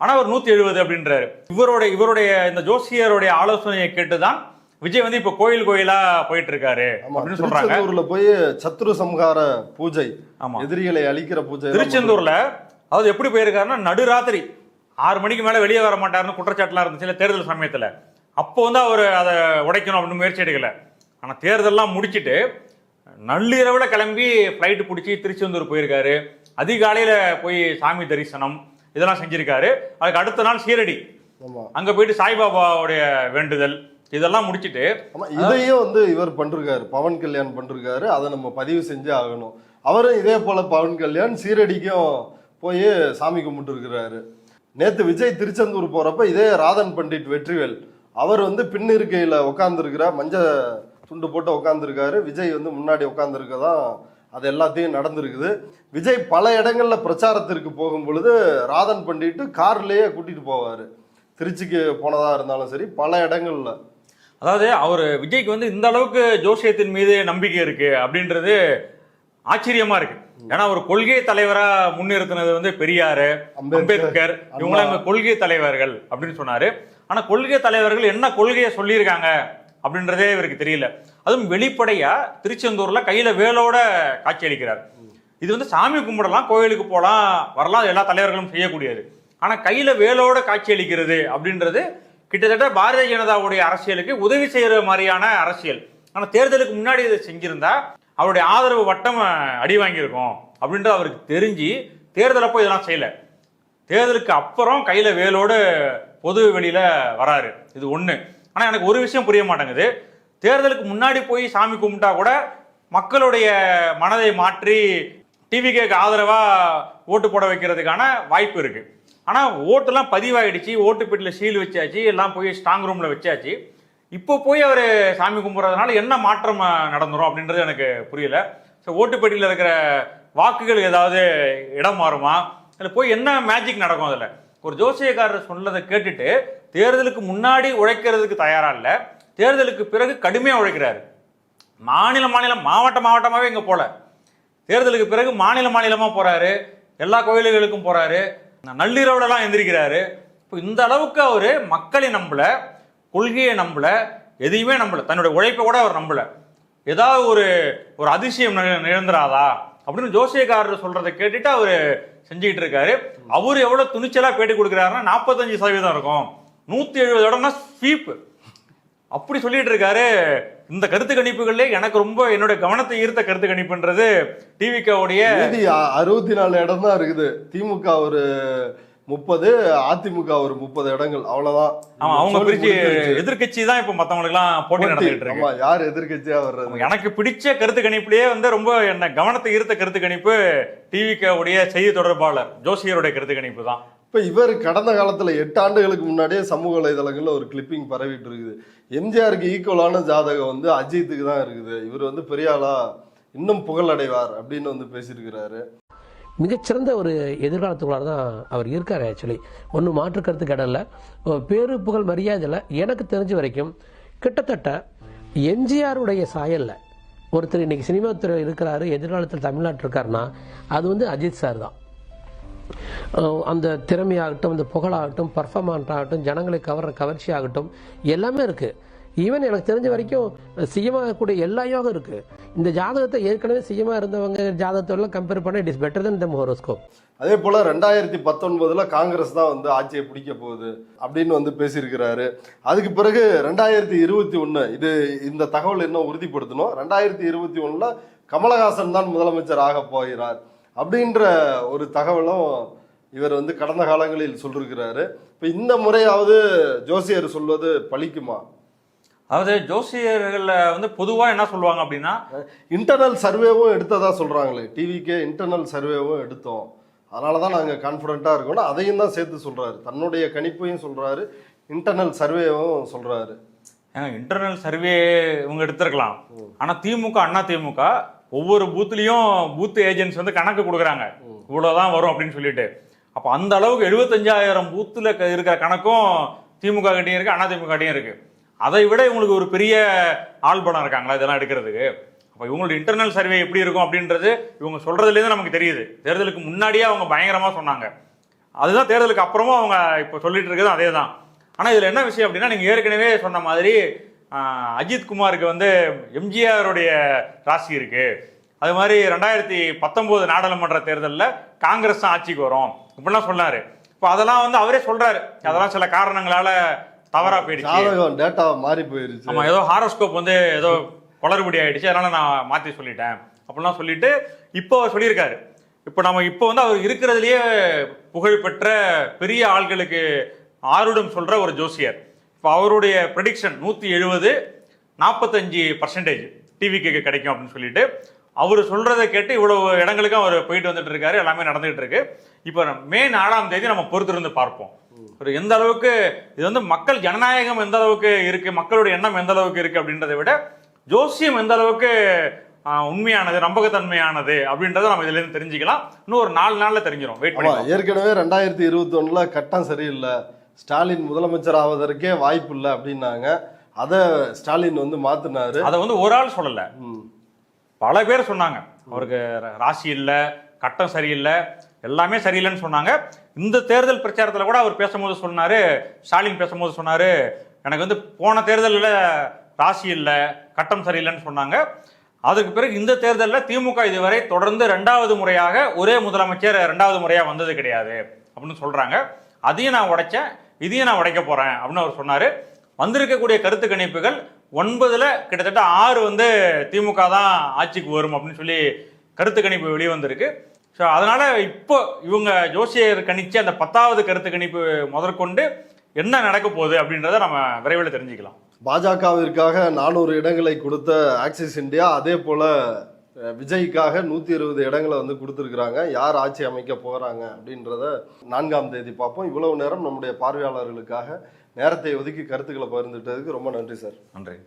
ஆனா அவர் 170 அப்படின்றாரு. இவருடைய இந்த ஜோசியருடைய ஆலோசனையை கேட்டுதான் விஜய் வந்து இப்ப கோயிலா போயிட்டு இருக்காரு அப்படின்னு சொல்றாங்க. திருச்செந்தூர்ல போய் சத்ரு சம்ஹார பூஜை, எதிரிகளை அழிக்கிற பூஜை திருச்செந்தூர்ல. அதாவது எப்படி போயிருக்காருன்னா, நடுராத்திரி 6 மணிக்கு மேல வெளியே வர மாட்டாருன்னு குற்றச்சாட்டுலாம் இருந்துச்சு தேர்தல் சமயத்துல. அப்போ வந்து அவர் அதை உடைக்கணும் அப்படின்னு முயற்சி எடுக்கல. ஆனா தேர்தல்லாம் முடிச்சுட்டு நள்ளிரவுல கிளம்பி ஃப்ளைட்டு பிடிச்சி திருச்செந்தூர் போயிருக்காரு. அதிகாலையில போய் சாமி தரிசனம் இதெல்லாம் செஞ்சிருக்காரு. அதுக்கு அடுத்த நாள் சீரடி, அங்க போயிட்டு சாய்பாபாவுடைய வேண்டுதல் இதெல்லாம் முடிச்சுட்டு இதையும் வந்து இவர் பண்றாரு, பவன் கல்யாண் பண்றாரு. அதை நம்ம பதிவு செஞ்சு ஆகணும். அவரும் இதே போல பவன் கல்யாண் சீரடிக்கும் போய் சாமி கும்பிட்டு இருக்கிறாரு. நேத்து விஜய் திருச்செந்தூர் போறப்ப இதே ராதன் பண்டிட் வெற்றிவேல் அவர் வந்து பின்னிருக்கையில உட்கார்ந்துருக்கிற, மஞ்ச துண்டு போட்டு உட்காந்துருக்காரு. விஜய் வந்து முன்னாடி உட்காந்துருக்கதான் அது எல்லாத்தையும் நடந்திருக்குது. விஜய் பல இடங்கள்ல பிரச்சாரத்திற்கு போகும் பொழுது ராதன் பண்டிட்டு கார்லயே கூட்டிட்டு போவாரு. திருச்சிக்கு போனதா இருந்தாலும் சரி, பல இடங்கள்ல. அதாவது அவர் விஜய்க்கு வந்து இந்த அளவுக்கு ஜோசியத்தின் மீது நம்பிக்கை இருக்கு அப்படின்றது ஆச்சரியமா இருக்கு. ஏன்னா ஒரு கொள்கை தலைவரா முன்னிறுத்தினது வந்து பெரியாரு, அம்பேத்கர், இவங்களாம் கொள்கை தலைவர்கள் அப்படின்னு சொன்னாரு. ஆனா கொள்கை தலைவர்கள் என்ன கொள்கையை சொல்லியிருக்காங்க அப்படின்றதே இவருக்கு தெரியல. அதுவும் வெளிப்படையா திருச்செந்தூர்ல கையில வேலோட காட்சி அளிக்கிறார். இது வந்து சாமி கும்பிடலாம், கோயிலுக்கு போகலாம், வரலாம், எல்லா தலைவர்களும் செய்யக்கூடியது. ஆனா கையில வேலோட காட்சி அளிக்கிறது அப்படின்றது கிட்டத்தட்ட பாரதிய ஜனதாவுடைய அரசியலுக்கு உதவி செய்யற மாதிரியான அரசியல். ஆனா தேர்தலுக்கு முன்னாடி இதை செஞ்சிருந்தா அவருடைய ஆதரவு வட்டம் அடி வாங்கியிருக்கும் அப்படின்றது அவருக்கு தெரிஞ்சு தேர்தலப்போ இதெல்லாம் செய்யல. தேர்தலுக்கு அப்புறம் கையில வேலோடு பொது வெளியில வராரு. இது ஒண்ணு. ஆனா எனக்கு ஒரு விஷயம் புரிய மாட்டேங்குது. தேர்தலுக்கு முன்னாடி போய் சாமி கும்பிட்டா கூட மக்களுடைய மனதை மாற்றி டிவிகேக்கு ஆதரவா ஓட்டு போட வைக்கிறதுக்கான வாய்ப்பு இருக்கு. ஆனா ஓட்டுலாம் பதிவாயிடுச்சு, ஓட்டு பெட்டியில் சீல் வச்சாச்சு, எல்லாம் போய் ஸ்ட்ராங் ரூம்ல வச்சாச்சு. இப்போ போய் அவர் சாமி கும்பிட்றதுனால என்ன மாற்றம் நடந்துரும் அப்படின்றது எனக்கு புரியல. ஸோ ஓட்டுப்பெட்டியில் இருக்கிற வாக்குகள் ஏதாவது இடம் மாறுமா, இல்லை போய் என்ன மேஜிக் நடக்கும்? அதில் ஒரு ஜோசியக்காரர் சொன்னதை கேட்டுட்டு தேர்தலுக்கு முன்னாடி உழைக்கிறதுக்கு தயாரா இல்லை, தேர்தலுக்கு பிறகு கடுமையாக உழைக்கிறாரு. மாவட்டமாகவே இங்கே போல, தேர்தலுக்கு பிறகு மாநிலமாக போறாரு, எல்லா கோயில்களுக்கும் போறாரு, நள்ளிரவுலலாம் எந்திரிக்கிறாரு. இப்போ இந்த அளவுக்கு அவர் மக்களை நம்பல, கொள்கையை நம்பல, எதையுமே நம்பல, தன்னுடைய உழைப்பை கூட அவர் நம்பல. ஏதாவது ஒரு அதிசயம் நிகழ்ந்துராதா அப்படின்னு ஜோசியக்காரர் சொல்றதை கேட்டுட்டு அவரு செஞ்சுக்கிட்டு இருக்காரு. அவரு எவ்வளவு துணிச்சலா பேட்டி கொடுக்குறாருன்னா 45% இருக்கும், 170 இடம்னா ஸ்வீப் அப்படி சொல்லிட்டு இருக்காரு. இந்த கருத்து கணிப்புகளே எனக்கு ரொம்ப என்னுடைய கவனத்தை ஈர்த்த கருத்து கணிப்புன்றது டிவிகேவுடைய 64 இடம் தான் இருக்குது. திமுக ஒரு 30, அதிமுக ஒரு 30 இடங்கள், அவ்வளவுதான். ஆமா, அவங்க பிரிச்சு எதிர்கட்சி தான் இப்ப மத்தவங்களுக்கு எல்லாம் போட்டி நடந்துட்டு இருக்கு. யார் எதிர்கட்சியா வர்றது? எனக்கு பிடிச்ச கருத்து கணிப்புலயே வந்து ரொம்ப என்ன கவனத்தை ஈர்த்த கருத்து கணிப்பு டிவிகேவுடைய செய்தி தொடர்பாளர் ஜோசியருடைய கருத்து கணிப்பு தான். இப்ப இவர் கடந்த காலத்துல 8 ஆண்டுகளுக்கு முன்னாடியே சமூக வலைதளங்கள்ல ஒரு கிளிப்பிங் பரவிட்டு இருக்குது. எம்ஜிஆருக்கு ஈக்குவலான ஜாதகம் வந்து அஜித்துக்கு தான் இருக்குது, இவர் வந்து பெரிய ஆளா இன்னும் புகழடைவார் அப்படின்னு வந்து பேசியிருக்கிறாரு. மிகச்சிறந்த ஒரு எதிர்காலத்துக்குள்ளார தான் அவர் இருக்கார். ஆக்சுவலி ஒன்றும் மாற்று கருத்து கடல்ல, பேரு புகழ் மரியாதையில் எனக்கு தெரிஞ்ச வரைக்கும் கிட்டத்தட்ட எம்ஜிஆருடைய சாயல்ல ஒருத்தர் இன்னைக்கு சினிமா துறையில் இருக்கிறாரு, எதிர்காலத்தில் தமிழ்நாட்டில் இருக்காருன்னா அது வந்து அஜித் சார் தான். அந்த திறமையாகட்டும், அந்த புகழாகட்டும், பர்ஃபார்மன்ஸ் ஆகட்டும், ஜனங்களை கவர்ற கவர்ச்சி ஆகட்டும், எல்லாமே இருக்கு. ஈவன் எனக்கு தெரிஞ்ச வரைக்கும் சிஎமாக கூட எல்லா யோகம் இருக்கு. இந்த ஜாதகத்தை ஏற்கனவே சிஎமா இருந்தவங்க ஜாதகத்தோட கம்பேர் பண்ண it is better then them horoscope. அதே போல 2019 காங்கிரஸ் தான் வந்து ஆட்சியை பிடிக்க போகுது அப்படின்னு வந்து பேசியிருக்கிறாரு. அதுக்கு பிறகு 2021 இந்த தகவல் என்ன உறுதிப்படுத்தணும், 2021 கமலஹாசன் தான் முதலமைச்சர் ஆக போகிறார் அப்படின்ற ஒரு தகவலும் இவர் வந்து கடந்த காலங்களில் சொல்லிருக்கிறாரு. இப்ப இந்த முறையாவது ஜோசியர் சொல்வது பலிக்குமா? அதாவது ஜோசியர்கள்ல வந்து பொதுவா என்ன சொல்லுவாங்க அப்படின்னா, இன்டர்னல் சர்வேவும் எடுத்ததா சொல்றாங்களே, டிவிக்கே இன்டர்னல் சர்வேவும் எடுத்தோம், அதனாலதான் நாங்க கான்பிடண்டா இருக்கோம்னா அதையும் தான் சேர்த்து சொல்றாரு. தன்னுடைய கணிப்பையும் சொல்றாரு, இன்டர்னல் சர்வேவும் சொல்றாரு. இன்டர்னல் சர்வே இவங்க எடுத்திருக்கலாம், ஆனா திமுக அண்ணா திமுக ஒவ்வொரு பூத்துலயும் பூத் ஏஜென்ட்ஸ் வந்து கணக்கு கொடுக்குறாங்க, இவ்வளவுதான் வரும் அப்படின்னு சொல்லிட்டு. அப்ப அந்த அளவுக்கு 75,000 பூத்துல இருக்கிற கணக்கும் திமுக கிட்டையும் இருக்கு, அண்ணா திமுக கிட்டையும் இருக்கு. அதை விட இவங்களுக்கு ஒரு பெரிய ஆள்படம் இருக்காங்களா இதெல்லாம் எடுக்கிறதுக்கு? அப்போ இவங்களோட இன்டர்னல் சர்வே எப்படி இருக்கும் அப்படின்றது இவங்க சொல்றதுலேருந்து நமக்கு தெரியுது. தேர்தலுக்கு முன்னாடியே அவங்க பயங்கரமாக சொன்னாங்க, அதுதான் தேர்தலுக்கு அப்புறமும் அவங்க இப்போ சொல்லிட்டு இருக்கிறது அதே தான். ஆனால் இதில் என்ன விஷயம் அப்படின்னா, நீங்கள் ஏற்கனவே சொன்ன மாதிரி அஜித் குமாருக்கு வந்து எம்ஜிஆருடைய ராசி இருக்கு, அது மாதிரி 2019 நாடாளுமன்ற தேர்தலில் காங்கிரஸ் தான் ஆட்சிக்கு வரும் இப்படிலாம் சொன்னாரு. இப்போ அதெல்லாம் வந்து அவரே சொல்றாரு, அதெல்லாம் சில காரணங்களால தவறா போயிடுச்சு, டேட்டா மாறி போயிருச்சு, ஆமா ஏதோ ஹாரோஸ்கோப் வந்து ஏதோ குளறுபடி ஆயிடுச்சு, அதனால நான் மாத்தி சொல்லிட்டேன் அப்படிலாம் சொல்லிட்டு இப்போ சொல்லியிருக்காரு. இப்போ நம்ம இப்போ வந்து அவர் இருக்கிறதுலயே புகழ்பெற்ற பெரிய ஆள்களுக்கு ஆருடம் சொல்ற ஒரு ஜோசியர். இப்போ அவருடைய ப்ரெடிக்ஷன் 170 45% டிவிக்கு கிடைக்கும் அப்படின்னு சொல்லிட்டு அவர் சொல்றதை கேட்டு இவ்வளவு இடங்களுக்கும் அவர் போயிட்டு வந்துட்டு இருக்காரு, எல்லாமே நடந்துகிட்டு இருக்கு. இப்போ மே 4ஆம் தேதி நம்ம பொறுத்திருந்து பார்ப்போம் ஒரு எந்த அளவுக்கு இது வந்து மக்கள் ஜனநாயகம் எந்த அளவுக்கு இருக்கு, மக்களுடைய எண்ணம் எந்த அளவுக்கு இருக்கு அப்படின்றத விட ஜோசியம் எந்த அளவுக்கு உண்மையானது, நம்பகத்தன்மையானது அப்படின்றத நம்ம இதுல இருந்து தெரிஞ்சுக்கலாம். இன்னும் ஒரு 4 நாள்ல தெரிஞ்சிடும், வெயிட் பண்ணலாம். ஏற்கனவே 2021 கட்டம் சரியில்லை, ஸ்டாலின் முதலமைச்சர் ஆவதற்கே வாய்ப்பு இல்லை அப்படின்னாங்க, அதை ஸ்டாலின் வந்து மாத்தினாரு. அதை வந்து ஒரு ஆள் சொல்லல, பல பேர் சொன்னாங்க அவருக்கு ராசி இல்லை, கட்டம் சரியில்லை, எல்லாமே சரியில்லைன்னு சொன்னாங்க. இந்த தேர்தல் பிரச்சாரத்தில் கூட அவர் பேசும்போது சொன்னாரு, ஸ்டாலின் பேசும்போது சொன்னாரு, எனக்கு வந்து போன தேர்தலில் ராசி இல்லை, கட்டம் சரியில்லைன்னு சொன்னாங்க. அதுக்கு பிறகு இந்த தேர்தலில் திமுக இதுவரை தொடர்ந்து 2வது முறையாக ஒரே முதலமைச்சர் 2வது முறையாக வந்தது கிடையாது அப்படின்னு சொல்றாங்க. அதையும் நான் உடைச்சேன், இதையும் நான் உடைக்க போறேன் அப்படின்னு அவர் சொன்னாரு. வந்திருக்கக்கூடிய கருத்து கணிப்புகள் 9ல் கிட்டத்தட்ட 6 வந்து திமுக தான் ஆட்சிக்கு வரும் அப்படின்னு சொல்லி கருத்து கணிப்பு வெளிவந்திருக்கு. ஸோ அதனால இப்போ இவங்க ஜோசியர் கணிச்ச அந்த 10வது கருத்து கணிப்பு முதற்கொண்டு என்ன நடக்க போகுது அப்படின்றத நம்ம விரைவில் தெரிஞ்சுக்கலாம். பாஜகவிற்காக 400 இடங்களை கொடுத்த ஆக்சிஸ் இந்தியா அதே போல விஜய்க்காக 120 இடங்களை வந்து கொடுத்துருக்குறாங்க. யார் ஆட்சி அமைக்க போகிறாங்க அப்படின்றத 4ஆம் தேதி பார்ப்போம். இவ்வளவு நேரம் நம்முடைய பார்வையாளர்களுக்காக நேரத்தை ஒதுக்கி கருத்துக்களை பகிர்ந்துட்டதுக்கு ரொம்ப நன்றி சார். நன்றி.